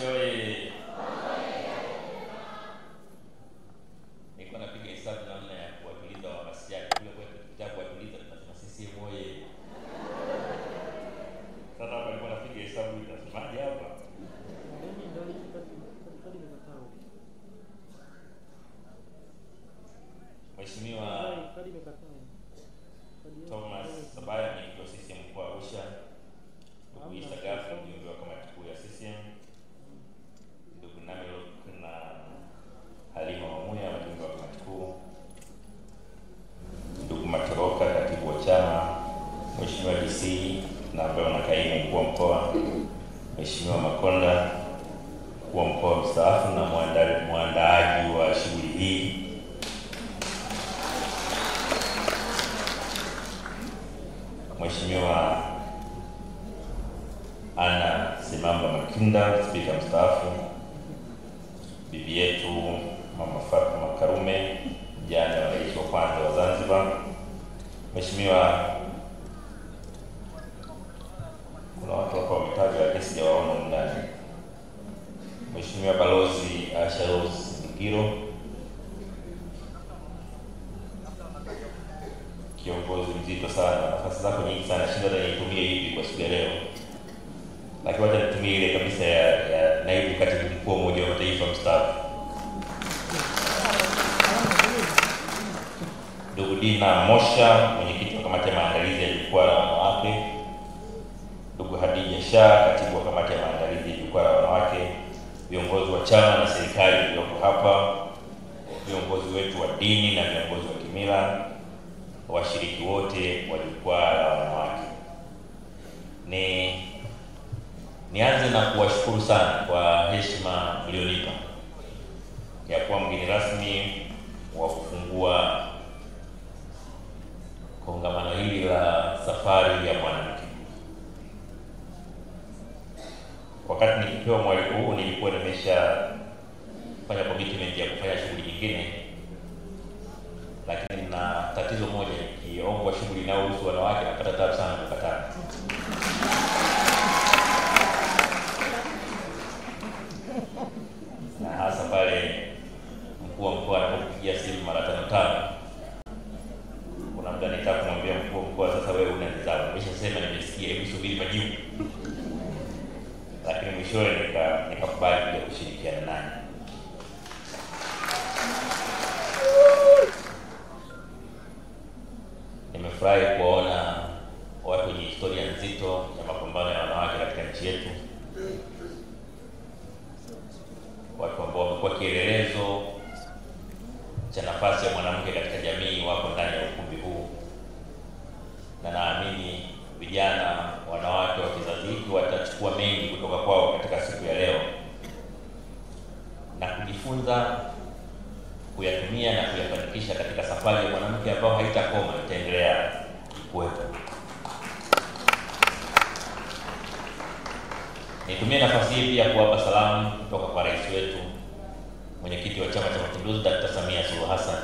Moshi. Niko napiga hesabu namna ya kuwatuliza wamasiaji. Kule kwetu kitabu watuliza tunasema sisi moye. Sasa hapa niko napiga hesabu itasemaje hapa? Mheshimiwa Thomas Sabaya ni CCM mkoa wa Arusha. Ndugu Isa Gafu mjumbe wa kamati kuu ya CCM. Ndugu Namelo na Halima Mamuya mjumbe wa kamati kuu. Ndugu Matoroka katibu wa chama. Mheshimiwa DC na ambaye na kaimu mkuu wa mkoa. Mheshimiwa Makonda mkuu wa mkoa mstaafu na mwandaaji wa shughuli hii. Mheshimiwa Ana Simamba Makinda spika mstaafu. Bibi yetu Mama Fatuma Karume mjane wa rais wa kwanza wa Zanzibar. Mheshimiwa, kuna watu hapa wametajwa lakini sijawaona ndani. Mheshimiwa Balozi Asharos Ngiro, kiongozi mzito sana, nafasi zako nyingi sana, shinda hata nitumie hivi kwa siku ya leo. Lakini wacha nitumie ile kabisa ya naibu katibu mkuu wa Umoja wa Mataifa mstaafu. Ndugu Dina Mosha, mwenyekiti wa kamati ya maandalizi ya jukwaa la wanawake. Ndugu Hadija Shah, katibu wa kamati ya maandalizi ya jukwaa la wanawake. Viongozi wa chama na serikali walioko hapa, viongozi wetu wa dini na viongozi wa kimila, washiriki wote wa jukwaa la wanawake. Nianze na kuwashukuru sana kwa heshima mlionipa ya kuwa mgeni rasmi wa kufungua kongamano hili la safari ya mwanamke. Wakati nikipewa mwaliko huu nilikuwa nimeshafanya commitment ya kufanya shughuli nyingine, lakini na tatizo moja, nikiombwa shughuli inayohusu wanawake napata tabu sana kukataa. Na hasa pale mkuu wa mkoa anapokupigia simu mara 5. Kuna muda nitaka kumwambia mkuu wa mkoa, sasa wewe una nidhamu, nimeshasema nimesikia, hebu subiri majibu. Lakini mwishowe nikakubali kuja kushirikiana naye. Nimefurahi kuona watu wenye historia nzito ya mapambano ya wanawake katika nchi yetu. Watu ambao wamekuwa kielelezo cha nafasi ya mwanamke katika jamii wako ndani ya ukumbi huu. Na naamini vijana, wanawake wa kizazi hiki watachukua mengi kutoka kwao katika siku ya leo na kujifunza kuyatumia na kuyafanikisha katika safari ya mwanamke ambao haitakoma, itaendelea kuwepo. Nitumie nafasi hii pia kuwapa salamu kutoka kwa rais wetu, mwenyekiti wa Chama cha Mapinduzi Dr. Samia Suluhu Hassan,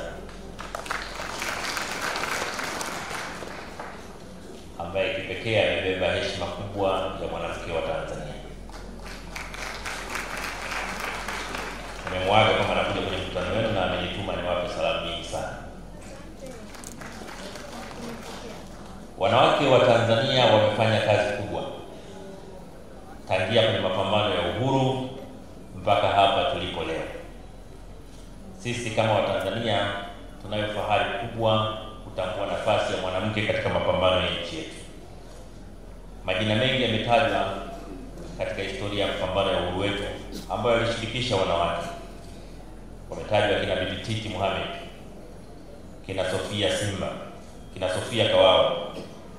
ambaye kipekee amebeba heshima kubwa ya mwanamke wa Tanzania. Nimemwaga kama anakuja kwenye mkutano wenu na amenituma niwape salamu nyingi sana. Wanawake wa Tanzania wamefanya kazi kubwa tangia kwenye mapambano ya uhuru mpaka hapa tulipo leo. Sisi kama Watanzania tunayo fahari kubwa kutambua nafasi ya mwanamke katika mapambano ya nchi yetu. Majina mengi yametajwa katika historia ya mapambano ya uhuru wetu ambayo yalishirikisha wanawake. Wametajwa kina Bibi Titi Mohamed, kina Sofia Simba, kina Sofia Kawawa,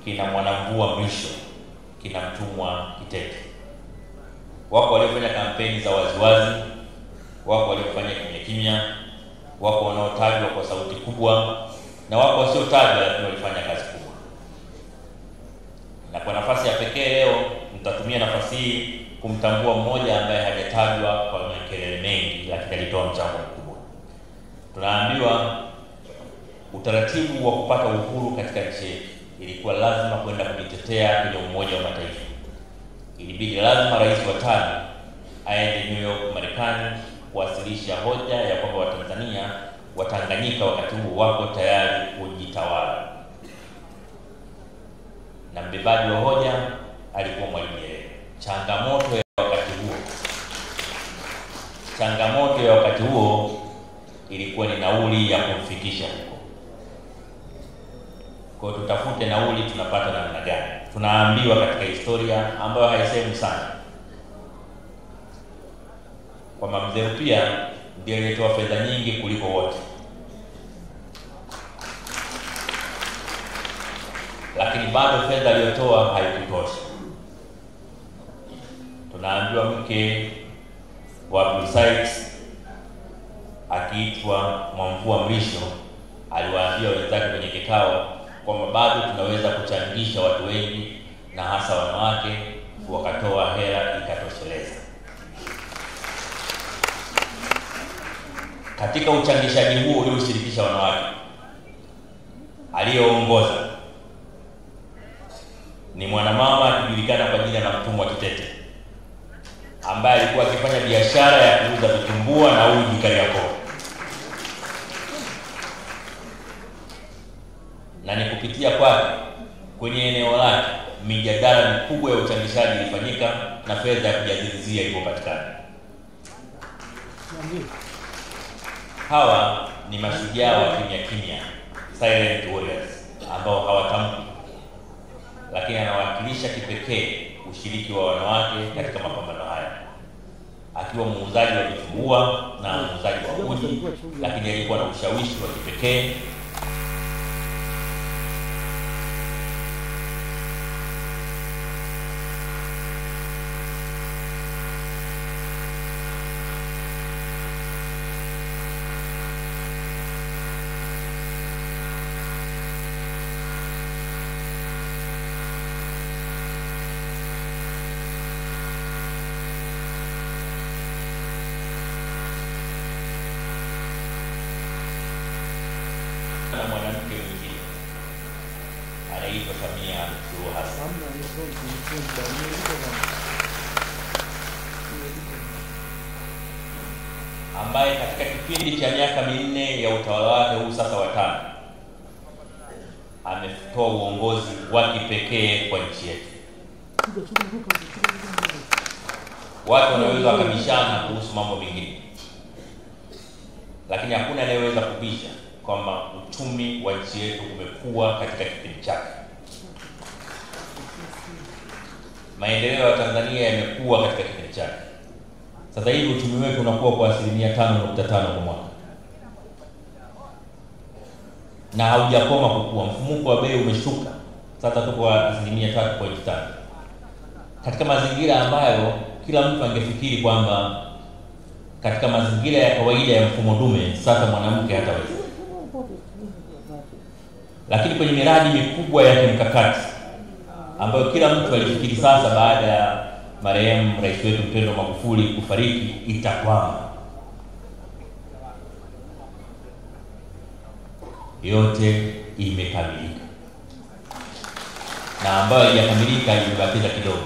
kina Mwanamvua Mrisho, kina Mtumwa Kitete. Wako waliofanya kampeni za waziwazi, wako waliofanya kimya kimya, wako wanaotajwa kwa sauti kubwa, na wako wasiotajwa lakini walifanya kazi kubwa. Na kwa nafasi ya pekee leo nitatumia nafasi hii kumtambua mmoja ambaye hajatajwa kwa makelele mengi lakini alitoa mchango mkubwa. Tunaambiwa utaratibu wa kupata uhuru katika nchi yetu ilikuwa lazima kwenda kujitetea kwenye Umoja wa Mataifa. Ilibidi lazima rais wa 5 aende New York Marekani kuwasilisha hoja ya kwamba Watanzania Watanganyika wakati huo wako tayari kujitawala, na mbebaji wa hoja alikuwa Mwalimu Nyerere. Changamoto ya wakati huo ilikuwa ni nauli ya kumfikisha huko. Kwa hiyo tutafute nauli tunapata namna gani? Tunaambiwa katika historia ambayo haisemi sana kwamba Mzee Rupia ndiye aliyetoa fedha nyingi kuliko wote, lakini bado fedha aliyotoa haikutosha. Tunaambiwa mke wa Abdul Sykes akiitwa Mwamvua Mrisho aliwaambia wenzake kwenye kikao kwamba bado tunaweza kuchangisha watu wengi na hasa wanawake, wakatoa hela ikatosheleza. Katika uchangishaji huo ulioshirikisha wanawake, aliyeongoza ni mwanamama akijulikana kwa jina la Mtumwa Kitete, ambaye alikuwa akifanya biashara ya kuuza vitumbua na uji Kariakoo. Na ni kupitia kwake kwenye eneo lake mijadala mikubwa ya uchangishaji ilifanyika na fedha ya kujadilizia ilipopatikana. Hawa ni mashujaa wa kimya kimya, silent warriors, ambao hawatamki, lakini anawakilisha kipekee ushiriki wa wanawake katika mapambano haya, akiwa muuzaji wa vitumbua na muuzaji wa uji, lakini alikuwa na ushawishi wa kipekee. Na mwanamke mwingine anaitwa Samia Suluhu Hassan, ambaye katika kipindi cha miaka minne ya utawala wake huu sasa watano ametoa uongozi wa kipekee kwa nchi yetu. Watu wanaweza wakabishana kuhusu mambo mengine, lakini hakuna anayeweza kubisha kwamba uchumi wa nchi yetu umekuwa katika kipindi chake. Maendeleo ya Tanzania yamekuwa katika kipindi chake. Sasa hivi uchumi wetu unakuwa kwa 5.5% kwa mwaka, na haujakoma kukua. Mfumuko wa bei umeshuka, sasa tuko kwa 3.5%, katika mazingira ambayo kila mtu angefikiri kwamba katika mazingira ya kawaida ya mfumo dume sasa mwanamke hataweza. Lakini kwenye miradi mikubwa ya kimkakati ambayo kila mtu alifikiri sasa baada ya marehemu rais wetu mpendwa Magufuli kufariki itakwama, yote imekamilika, na ambayo haijakamilika imebakiza kidogo,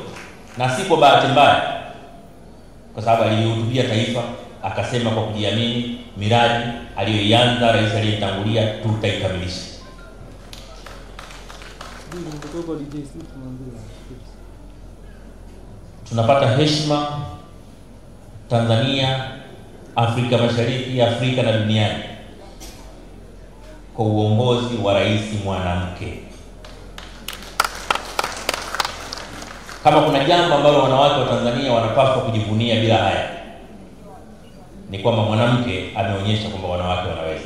na si kwa bahati mbaya, kwa sababu alihutubia taifa akasema kwa kujiamini miradi aliyoianza rais aliyetangulia tutaikamilisha. Tunapata heshima Tanzania, Afrika Mashariki, Afrika na duniani kwa uongozi wa rais mwanamke. Kama kuna jambo ambalo wanawake wa Tanzania wanapaswa kujivunia bila haya, ni kwamba mwanamke ameonyesha kwamba wanawake wanaweza.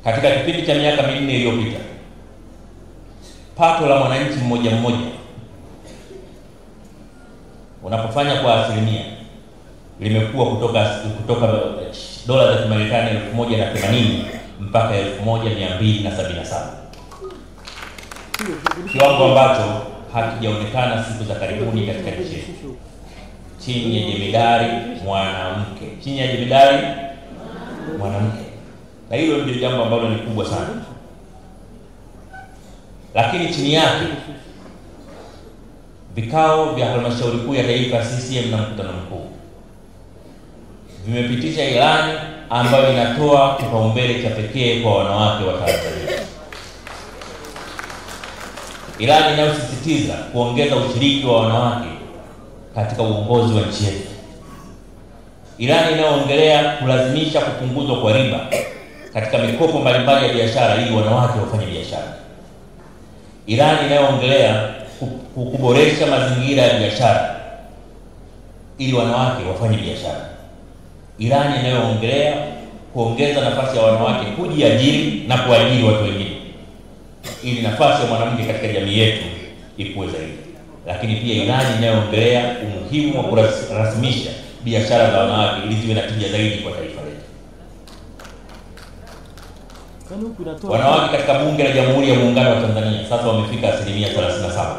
Katika kipindi cha miaka minne iliyopita, pato la mwananchi mmoja mmoja unapofanya kwa asilimia limekuwa kutoka dola za Kimarekani 1080 mpaka 1277, kiwango ambacho hakijaonekana siku za karibuni katika nchi yetu, chini ya jemedari mwanamke, na hilo ndio jambo ambalo ni kubwa sana. Lakini chini yake vikao vya halmashauri kuu ya taifa CCM na mkutano mkuu vimepitisha ilani ambayo inatoa kipaumbele cha pekee kwa wanawake wa Tanzania. Ilani inayosisitiza kuongeza ushiriki wa wanawake katika uongozi wa nchi yetu. Ilani inayoongelea kulazimisha kupunguzwa kwa riba katika mikopo mbalimbali ya biashara ili wanawake wafanye biashara. Ilani inayoongelea kuboresha mazingira ya biashara ili wanawake wafanye biashara. Ilani inayoongelea kuongeza nafasi ya wanawake kujiajiri na kuajiri watu wengine ili nafasi ya mwanamke katika jamii yetu ikue zaidi. Lakini pia ilani inayoongelea umuhimu wa kurasimisha biashara za wanawake ili ziwe na tija zaidi kwa taifa letu. Wanawake katika Bunge la Jamhuri ya Muungano wa Tanzania sasa wamefika 37%.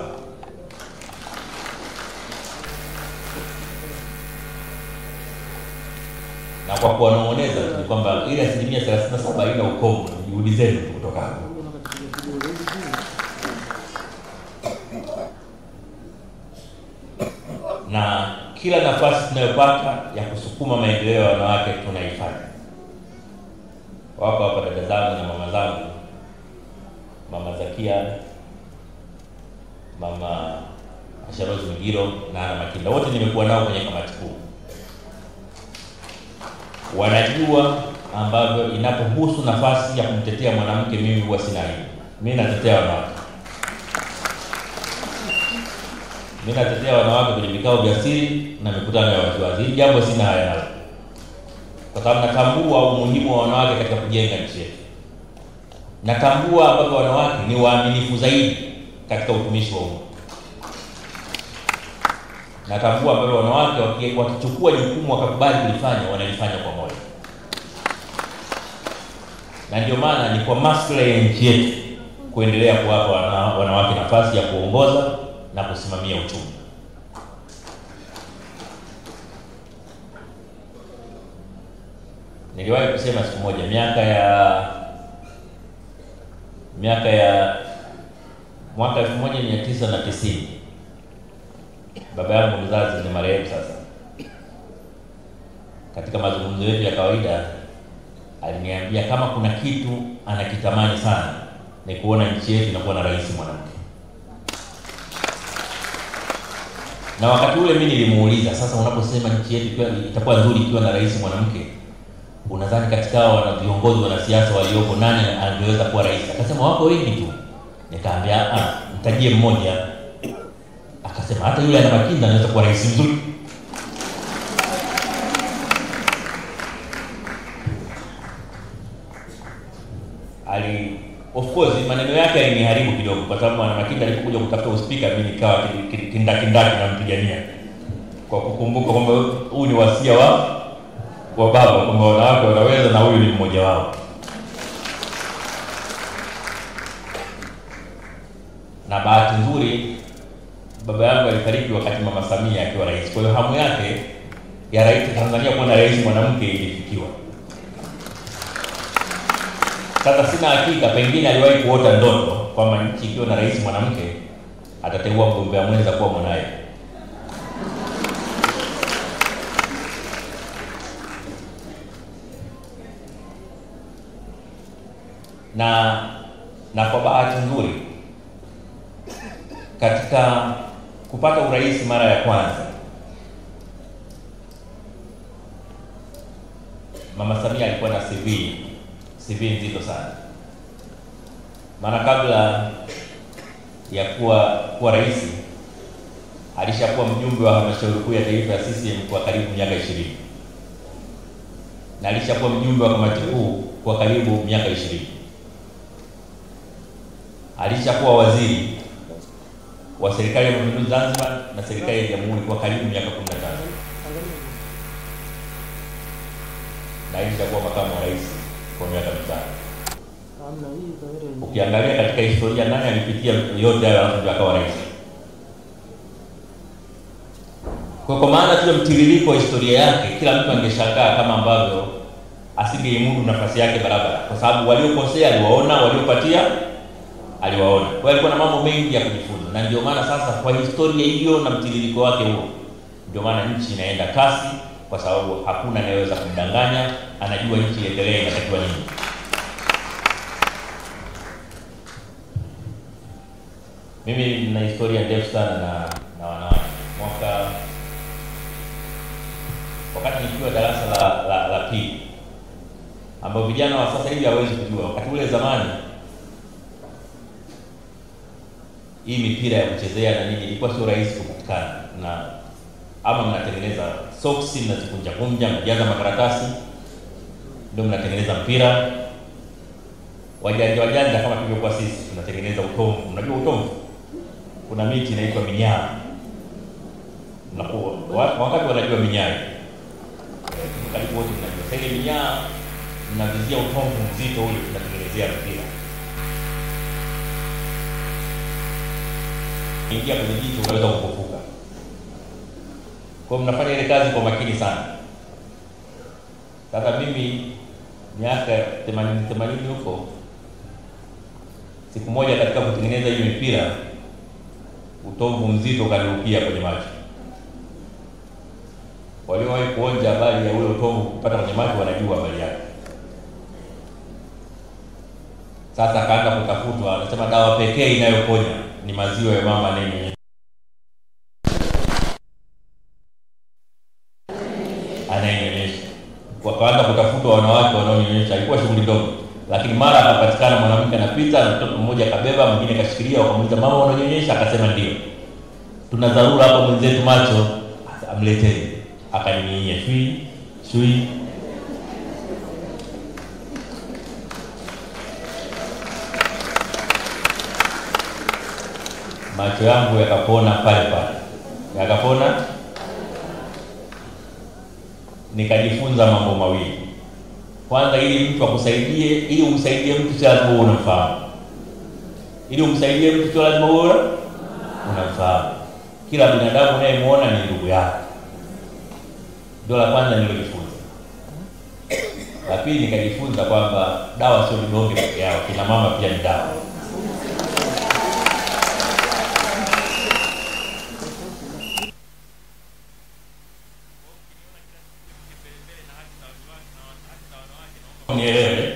Na kwa kuwanong'oneza ni kwamba ile 37% haina ukomo, juhudi zenu kutoka hapo. Na kila nafasi tunayopata ya kusukuma maendeleo ya wanawake tunaifanya. Wako hapa dada zangu na mama zangu, Mama Zakia, Mama Asharozi Migiro na Ana Makinda, wote nimekuwa nao kwenye kamati kuu. Wanajua ambavyo inapohusu nafasi ya kumtetea mwanamke mimi huwa sina aibu. Mimi natetea wanawake. Mimi natetea wanawake kwenye vikao vya siri na mikutano ya waziwazi. Hili jambo sina haya nalo. Kwa sababu natambua umuhimu wa wanawake katika kujenga nchi yetu. Natambua ambavyo wanawake ni waaminifu zaidi katika utumishi wa umma. Natambua ambavyo wanawake wakichukua jukumu wakakubali kulifanya, wanalifanya kwa moyo. Na ndio maana ni kwa maslahi ya nchi yetu kuendelea kuwapa wanawake nafasi ya kuongoza na kusimamia uchumi. Niliwahi kusema siku moja miaka ya mwaka 1990, baba yangu mzazi ni marehemu sasa, katika mazungumzo yetu ya kawaida aliniambia kama kuna kitu anakitamani sana ni kuona nchi yetu inakuwa na rais mwanamke. Na wakati ule mimi nilimuuliza, sasa unaposema nchi yetu itakuwa nzuri ikiwa na rais mwanamke, unadhani katika wana viongozi wanasiasa waliopo nani angeweza kuwa rais? Akasema wako wengi tu. Nikamwambia mtajie mmoja. Akasema hata yule Ana Makinda anaweza kuwa rais mzuri. Of course maneno yake yaliniharibu kidogo, kwa sababu Ana Makinda alipokuja kutafuta uspika mimi nikawa kindakindaki nampigania, kwa kukumbuka kwamba huu ni wasia wa baba kwamba wanawake wanaweza na huyu ni mmoja wao. Na bahati nzuri baba yangu alifariki wakati Mama Samia akiwa rais. Kwa hiyo hamu yake ya rais Tanzania kuwa na rais mwanamke ilifikiwa. Sasa sina hakika, pengine aliwahi kuota ndoto kwamba nchi ikiwa na rais mwanamke atateua mgombea mwenza kuwa mwanae. Na kwa bahati nzuri katika kupata urais mara ya kwanza Mama Samia alikuwa na CV nzito sana. Maana kabla ya kuwa rais alishakuwa mjumbe wa halmashauri kuu ya taifa ya CCM kwa karibu miaka 20. Na alishakuwa mjumbe wa kamati kuu kwa karibu miaka 20. Alishakuwa waziri wa serikali ya Mapinduzi Zanzibar na serikali ya Jamhuri kwa karibu miaka 15. Na alishakuwa makamu wa rais kwa miaka 5. Ukiangalia katika historia nani alipitia yote hayo alafu akawa rais. Kwa maana tu mtiririko wa historia yake kila mtu angeshangaa kama ambavyo asingeimudu nafasi yake barabara, kwa sababu waliokosea aliwaona, waliopatia aliwaona. Kwa hiyo alikuwa na mambo mengi ya kujifunza, na ndio maana sasa kwa historia hiyo na mtiririko wake huo, ndio maana nchi inaenda kasi, kwa sababu hakuna anayeweza kumdanganya, anajua nchi iendelee inatakiwa nini. Mimi nina historia ndefu sana na wanawake. Wakati nikiwa darasa la pili, ambao vijana wa sasa hivi hawezi kujua, wakati ule zamani hii mipira ya kuchezea na nini ilikuwa sio rahisi kupatikana, na ama mnatengeneza soksi, mnazikunja kunja, mnajaza makaratasi, ndio mnatengeneza mpira. Wajanja kama tulivyokuwa sisi tunatengeneza utomvu. Mnajua utomvu? Kuna miti inaitwa minyaa. Wakati wanajua minyaa, karibu wote mnajua. Sasa ile minyaa mnavizia utomvu mzito ule, tunatengenezea mpira. Ingia kwenye jicho unaweza kukufuka. Kwa mnafanya ile kazi kwa makini sana. Sasa mimi miaka 80 huko, siku moja katika kutengeneza hiyo mipira, utomvu mzito ukanirukia kwenye macho. Waliowahi kuonja habari ya ule utomvu kupata kwenye macho wanajua habari yake. Sasa kaanza kutafutwa, anasema dawa pekee inayoponya ni maziwa ya mama anayenyonyesha. Wakaanza kutafutwa wanawake wanaonyonyesha. Ilikuwa shughuli ndogo, lakini mara akapatikana mwanamke anapita na mtoto mmoja kabeba, mwingine kashikilia. Wakamuuliza, mama unanyonyesha? Akasema ndio. Tuna dharura hapo mwenzetu macho, amleteni. Akaninyia shui. Macho yangu yakapona pale. Yakapona. Nikajifunza mambo mawili. Kwanza, ili mtu akusaidie, ili umsaidie mtu sio lazima unamfahamu. Ili umsaidie mtu sio lazima unamfahamu. Kila binadamu unayemuona ni ndugu yako. Ndio la kwanza nililojifunza. La pili, nikajifunza kwamba dawa sio vidonge pekee yao, kina mama pia ni dawa. Nielewe.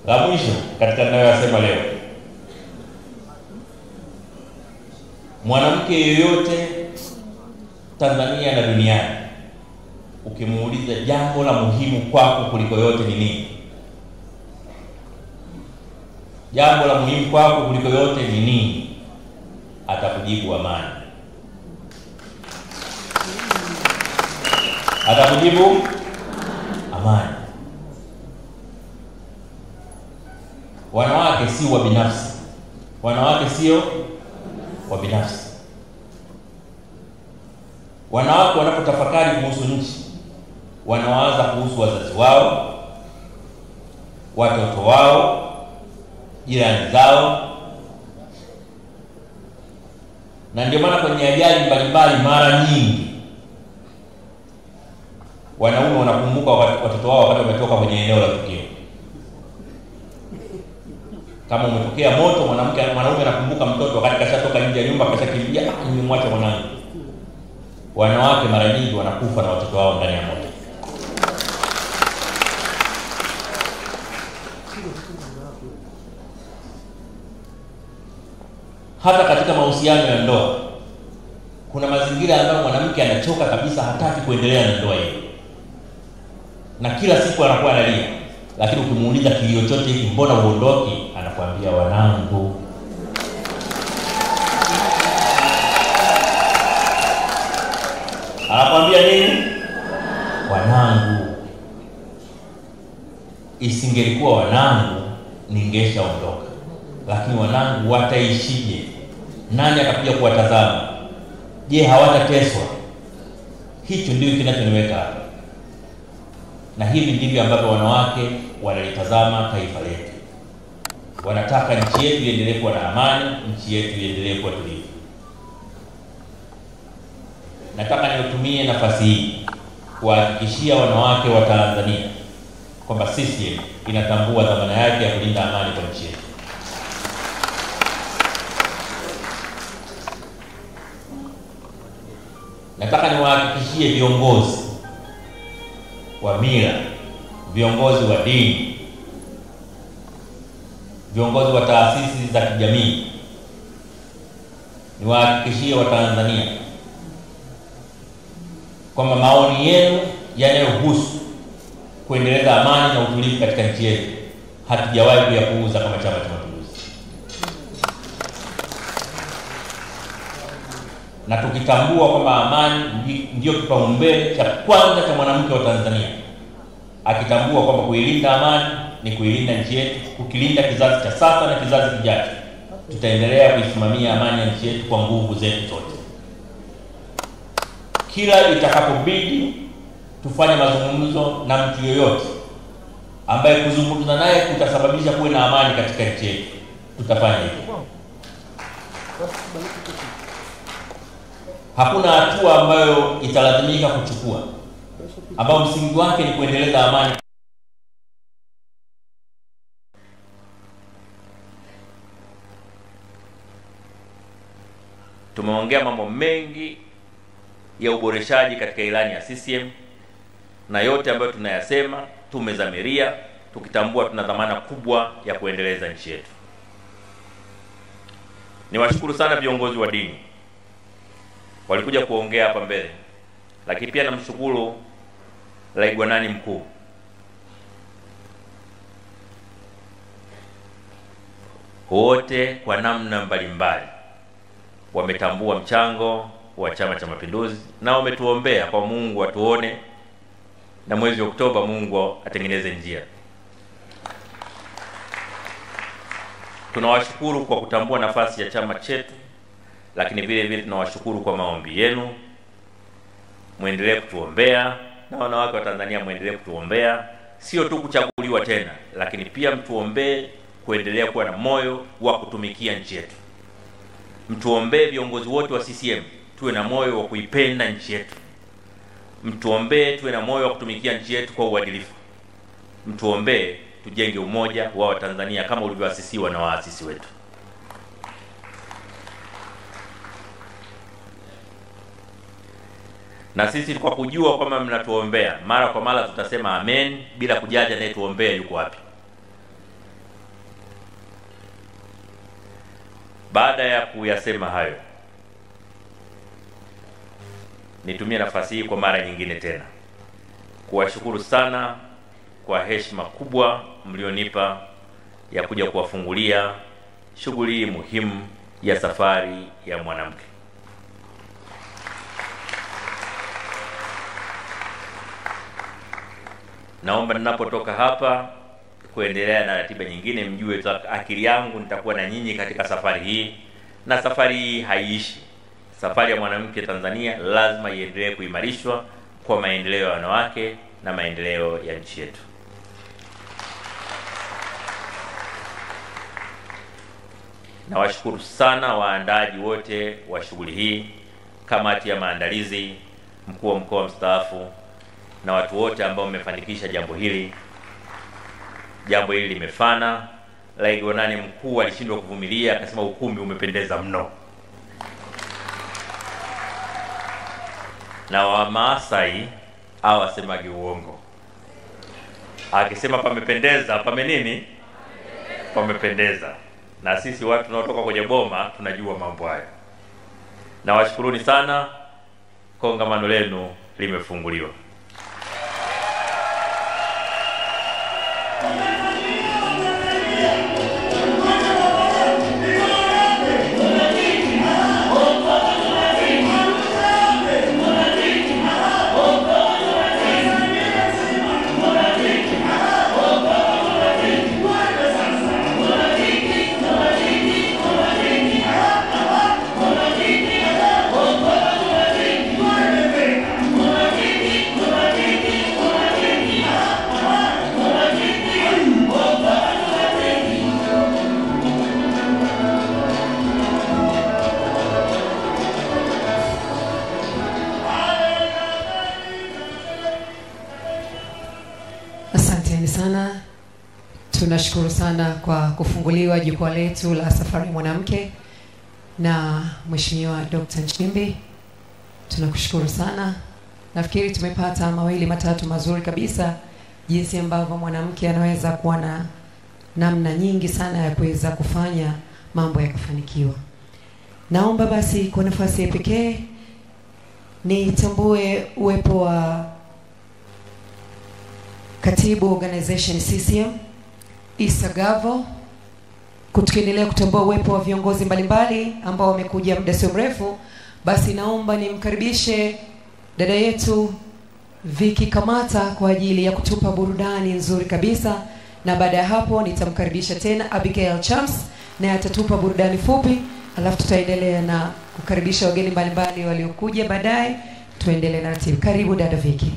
La mwisho katika ninayoyasema leo, mwanamke yoyote Tanzania na duniani, ukimuuliza jambo la muhimu kwako kuliko yote ni nini, jambo la muhimu kwako kuliko yote ni nini, atakujibu amani. Atakujibu amani. Wanawake si wa binafsi. Wanawake sio wa binafsi. Wanawake wanapotafakari kuhusu nchi, wanawaza kuhusu wazazi wao, watoto wao, jirani zao. Na ndio maana kwenye ajali mbalimbali mara nyingi wanaume wanakumbuka watoto wao wakati wametoka kwenye eneo la tukio. Kama umetokea moto, mwanaume anakumbuka mtoto wakati kashatoka nje ya nyumba, kashakimbia, nimemwacha mwanangu. Wanawake mara nyingi wanakufa na watoto wao ndani ya moto. Hata katika mahusiano ya ndoa kuna mazingira ambayo mwanamke anachoka kabisa, hataki kuendelea na ndoa hiyo, na kila siku anakuwa analia. Lakini ukimuuliza kilio chote hiki, mbona uondoki, anakuambia wanangu. Anakuambia nini? Wanangu. Isingelikuwa wanangu ningeshaondoka. Lakini wanangu wataishije? Nani atakuja kuwatazama? Je, hawatateswa? Hicho ndio kinachoniweka hapa. Na hivi ndivyo ambavyo wanawake wanalitazama taifa letu. Wanataka nchi yetu iendelee kuwa na amani, nchi yetu iendelee kuwa tulivu. Nataka nitumie nafasi hii kuhakikishia wanawake wa Tanzania kwamba CCM inatambua dhamana yake ya kulinda amani kwa nchi yetu. Nataka niwahakikishie viongozi wa mila, viongozi wa dini, viongozi wa taasisi za kijamii, niwahakikishie Watanzania kwamba maoni yenu yanayohusu kuendeleza amani na utulivu katika nchi yetu hatujawahi kuyapuuza kama Chama cha Mapinduzi. Na tukitambua kwamba amani ndio kipaumbele cha kwanza cha mwanamke wa Tanzania, akitambua kwamba kuilinda amani ni kuilinda nchi yetu, kukilinda kizazi cha sasa na kizazi kijacho, tutaendelea kuisimamia amani ya nchi yetu kwa nguvu zetu zote. Kila itakapobidi tufanye mazungumzo na mtu yoyote ambaye kuzungumza naye kutasababisha kuwe na amani katika nchi yetu, tutafanya hivyo. Hakuna hatua ambayo italazimika kuchukua ambao msingi wake ni kuendeleza amani. Tumeongea mambo mengi ya uboreshaji katika ilani ya CCM, na yote ambayo tunayasema tumezamiria, tukitambua tuna dhamana kubwa ya kuendeleza nchi yetu. Niwashukuru sana viongozi wa dini walikuja kuongea hapa mbele, lakini pia namshukuru Laigwanani mkuu. Wote kwa namna mbalimbali wametambua mchango wa Chama cha Mapinduzi na wametuombea kwa Mungu atuone, na mwezi wa Oktoba Mungu atengeneze njia. Tunawashukuru kwa kutambua nafasi ya chama chetu, lakini vile vile tunawashukuru kwa maombi yenu. Muendelee kutuombea, na wanawake wa Tanzania muendelee kutuombea, sio tu kuchaguliwa tena, lakini pia mtuombee kuendelea kuwa na moyo wa kutumikia nchi yetu. Mtuombee viongozi wote wa CCM tuwe na moyo wa kuipenda nchi yetu. Mtuombee tuwe na moyo wa kutumikia nchi yetu kwa uadilifu. Mtuombee tujenge umoja wa Watanzania kama ulivyoasisiwa na waasisi wetu. Na sisi kwa kujua kwamba mnatuombea, mara kwa mara tutasema amen bila kujaja naye tuombea yuko wapi. Baada ya kuyasema hayo, nitumie nafasi hii kwa mara nyingine tena kuwashukuru sana kwa heshima kubwa mlionipa ya kuja kuwafungulia shughuli muhimu ya safari ya mwanamke. Naomba ninapotoka hapa kuendelea na ratiba nyingine, mjue akili yangu nitakuwa na nyinyi katika safari hii, na safari hii haiishi. Safari ya mwanamke Tanzania lazima iendelee kuimarishwa kwa maendeleo ya wanawake na maendeleo ya nchi yetu. Nawashukuru sana waandaji wote wa shughuli hii, kamati ya maandalizi, mkuu wa mkoa mstaafu, na watu wote ambao mmefanikisha jambo hili. Jambo hili limefana. Laigwanani mkuu alishindwa kuvumilia, akasema ukumbi umependeza mno. Na Wamaasai hawasemagi uongo. Akisema pamependeza, pame nini? Pamependeza. Na sisi watu tunaotoka kwenye boma tunajua mambo haya. Na washukuruni sana, kongamano lenu limefunguliwa. tunashukuru sana kwa kufunguliwa jukwaa letu la safari ya mwanamke na Mheshimiwa Dr. Nchimbi. Tunakushukuru sana. Nafikiri tumepata mawili matatu mazuri kabisa jinsi ambavyo mwanamke anaweza kuwa na namna nyingi sana ya kuweza kufanya mambo yakafanikiwa. Naomba basi kwa nafasi ya pekee nitambue uwepo wa Katibu Organization CCM Isa Gavo, kutukiendelea kutambua uwepo wa viongozi mbalimbali ambao wamekuja muda sio mrefu. Basi naomba nimkaribishe dada yetu Vicky Kamata kwa ajili ya kutupa burudani nzuri kabisa, na baada ya hapo nitamkaribisha tena Abigail Chams na atatupa burudani fupi, alafu tutaendelea na kukaribisha wageni mbalimbali waliokuja baadaye. Tuendelee na ratiba. Karibu dada Vicky.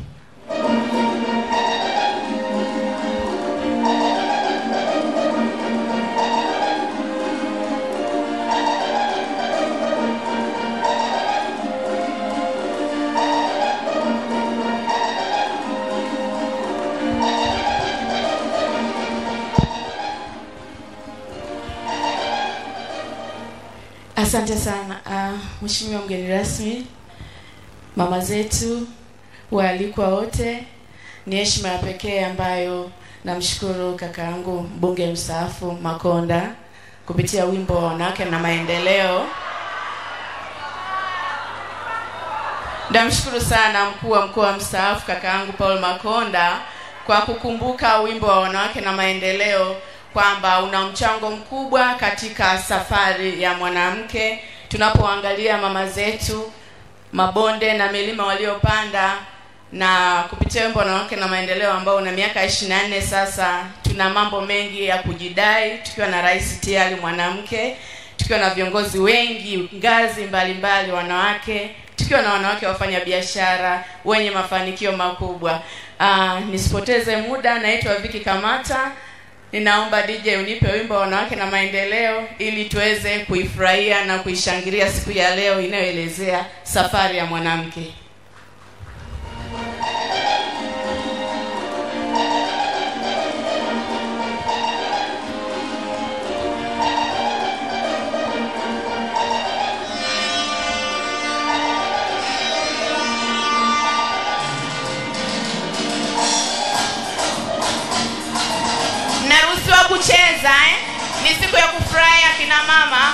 Asante sana Mheshimiwa mgeni rasmi, mama zetu, waalikwa wote. Ni heshima ya pekee ambayo namshukuru kaka yangu mbunge mstaafu Makonda kupitia wimbo wa wanawake na maendeleo. Namshukuru sana mkuu wa mkoa mstaafu kaka yangu Paul Makonda kwa kukumbuka wimbo wa wanawake na maendeleo, kwamba una mchango mkubwa katika safari ya mwanamke. Tunapoangalia mama zetu, mabonde na milima waliopanda, na kupitia wimbo wanawake na maendeleo ambao una miaka 24 sasa, tuna mambo mengi ya kujidai, tukiwa na rais tayari mwanamke, tukiwa na viongozi wengi ngazi mbalimbali wanawake, tukiwa na wanawake wafanya biashara wenye mafanikio makubwa. Nisipoteze muda, naitwa Vicky Kamata. Ninaomba DJ unipe wimbo wa wanawake na maendeleo ili tuweze kuifurahia na kuishangilia siku ya leo inayoelezea safari ya mwanamke. Kucheza ni siku ya kufurahia kina mama.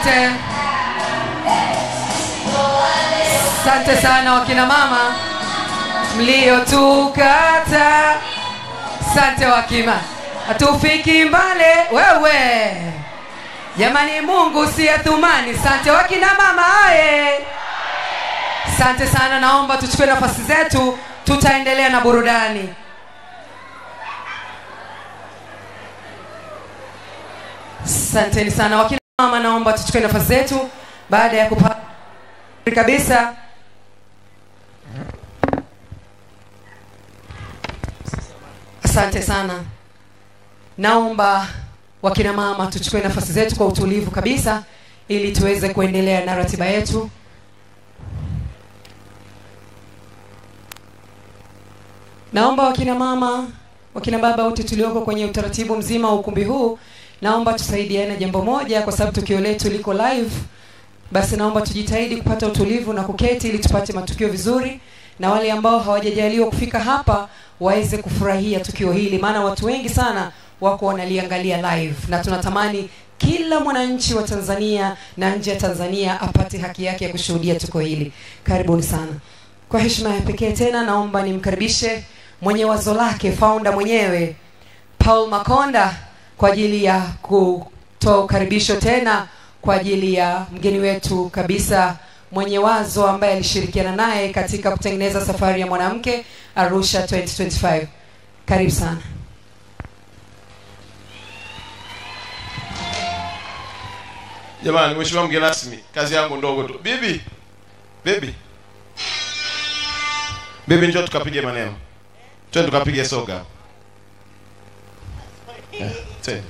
Asante. Asante sana wakina mama mliotukata. Asante wakima. Hatufiki mbali wewe. Jamani, Mungu si athumani. Asante wakina mama aye. Asante sana, naomba tuchukue nafasi zetu, tutaendelea na burudani. Asanteni sana wakina mama, naomba tuchukue nafasi zetu baada ya kupata kabisa. Asante sana. Naomba wakina mama tuchukue nafasi zetu kwa utulivu kabisa ili tuweze kuendelea na ratiba yetu. Naomba wakina mama, wakina baba wote tulioko kwenye utaratibu mzima wa ukumbi huu, naomba tusaidiane jambo moja, kwa sababu tukio letu liko live. Basi naomba tujitahidi kupata utulivu na kuketi ili tupate matukio vizuri, na wale ambao hawajajaliwa kufika hapa waweze kufurahia tukio hili, maana watu wengi sana wako wanaliangalia live, na tunatamani kila mwananchi wa Tanzania na nje ya Tanzania apate haki yake ya kushuhudia tukio hili. Karibuni sana. Kwa heshima ya pekee tena naomba nimkaribishe mwenye wazo lake, founder mwenyewe Paul Makonda, kwa ajili ya kutoa ukaribisho tena kwa ajili ya mgeni wetu kabisa mwenye wazo ambaye alishirikiana naye katika kutengeneza safari ya mwanamke Arusha 2025. Karibu sana. Jamani, mheshimiwa mgeni rasmi, kazi yangu ndogo tu. Bibi njoo tukapige maneno. Twende tukapige soga. Twende.